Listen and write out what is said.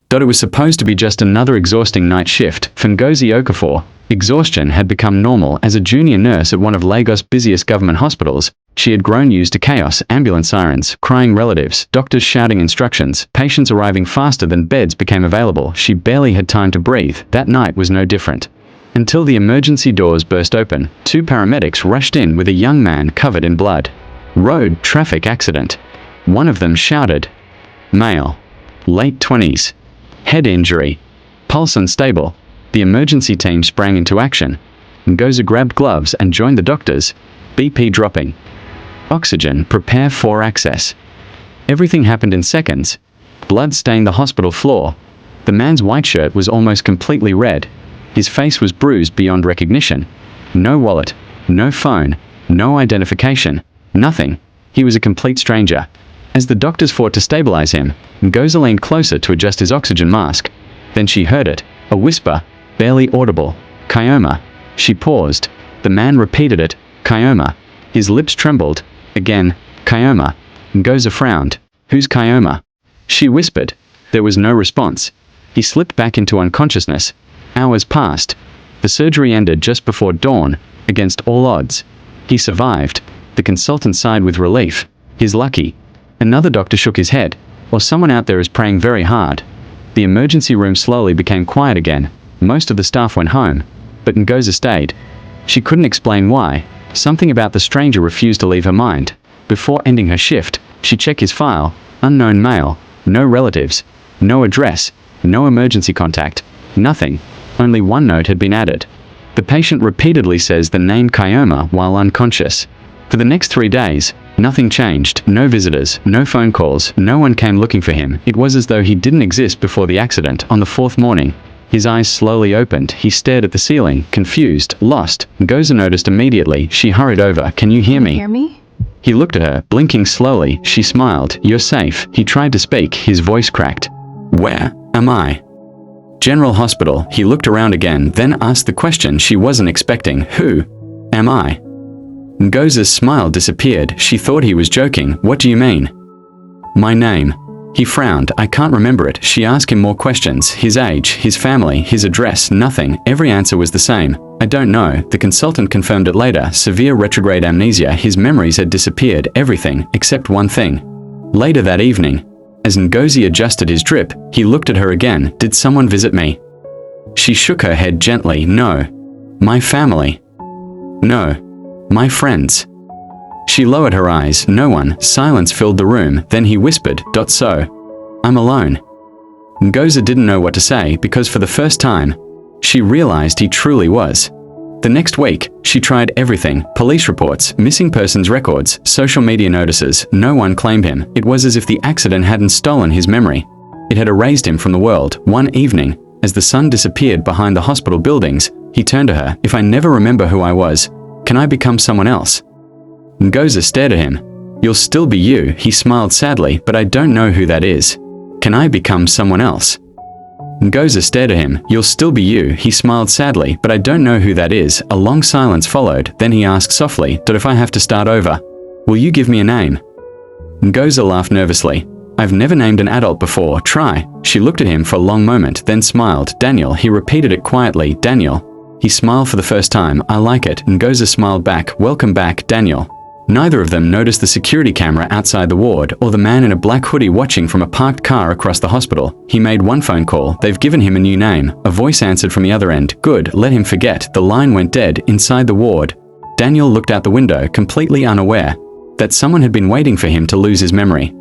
Though it was supposed to be just another exhausting night shift for Ngozi Okafor, exhaustion had become normal. As a junior nurse at one of Lagos' busiest government hospitals, she had grown used to chaos, ambulance sirens, crying relatives, doctors shouting instructions, patients arriving faster than beds became available. She barely had time to breathe. That night was no different. Until the emergency doors burst open, 2 paramedics rushed in with a young man covered in blood. Road traffic accident. One of them shouted. Male. Late 20s. Head injury. Pulse unstable. The emergency team sprang into action. Ngozi grabbed gloves and joined the doctors. BP dropping. Oxygen, prepare for access. Everything happened in seconds. Blood stained the hospital floor. The man's white shirt was almost completely red. His face was bruised beyond recognition. No wallet, no phone, no identification, nothing. He was a complete stranger. As the doctors fought to stabilize him, Ngozi leaned closer to adjust his oxygen mask. Then she heard it, a whisper, barely audible. Chioma. She paused. The man repeated it, Chioma. His lips trembled. Again, Chioma. Ngozi frowned. Who's Chioma? She whispered. There was no response. He slipped back into unconsciousness. Hours passed. The surgery ended just before dawn, against all odds. He survived. The consultant sighed with relief. He's lucky. Another doctor shook his head. Or someone out there is praying very hard. The emergency room slowly became quiet again. Most of the staff went home. But Ngozi stayed. She couldn't explain why. Something about the stranger refused to leave her mind. Before ending her shift, she checked his file. Unknown male. No relatives. No address. No emergency contact. Nothing. Only one note had been added. The patient repeatedly says the name Chioma while unconscious. For the next 3 days, nothing changed. No visitors, no phone calls, no one came looking for him. It was as though he didn't exist before the accident. On the 4th morning, his eyes slowly opened. He stared at the ceiling, confused, lost. Ngozi noticed immediately. She hurried over. Can you hear me? Hear me? He looked at her, blinking slowly. She smiled. You're safe. He tried to speak. His voice cracked. Where am I? General Hospital. He looked around again, then asked the question she wasn't expecting. Who am I? Ngozi's smile disappeared. She thought he was joking. What do you mean? My name. He frowned. I can't remember it. She asked him more questions. His age, his family, his address, nothing. Every answer was the same. I don't know. The consultant confirmed it later. Severe retrograde amnesia. His memories had disappeared. Everything, except one thing. Later that evening, as Ngozi adjusted his drip, he looked at her again. Did someone visit me? She shook her head gently. No. My family. No. My friends. She lowered her eyes. No one. Silence filled the room. Then he whispered, So. I'm alone. Ngozi didn't know what to say because for the first time, she realized he truly was. The next week, she tried everything. Police reports, missing persons records, social media notices. No one claimed him. It was as if the accident hadn't stolen his memory. It had erased him from the world. One evening, as the sun disappeared behind the hospital buildings, he turned to her. If I never remember who I was, can I become someone else? Ngozi stared at him. You'll still be you, he smiled sadly, but I don't know who that is. Can I become someone else? Ngozi stared at him. You'll still be you, he smiled sadly, but I don't know who that is. A long silence followed, then he asked softly, But if I have to start over, will you give me a name? Ngozi laughed nervously. I've never named an adult before, try. She looked at him for a long moment, then smiled. Daniel, he repeated it quietly. Daniel. He smiled for the first time. I like it. Ngozi smiled back. Welcome back, Daniel. Neither of them noticed the security camera outside the ward or the man in a black hoodie watching from a parked car across the hospital. He made one phone call. They've given him a new name. A voice answered from the other end. Good, let him forget. The line went dead inside the ward. Daniel looked out the window, completely unaware that someone had been waiting for him to lose his memory.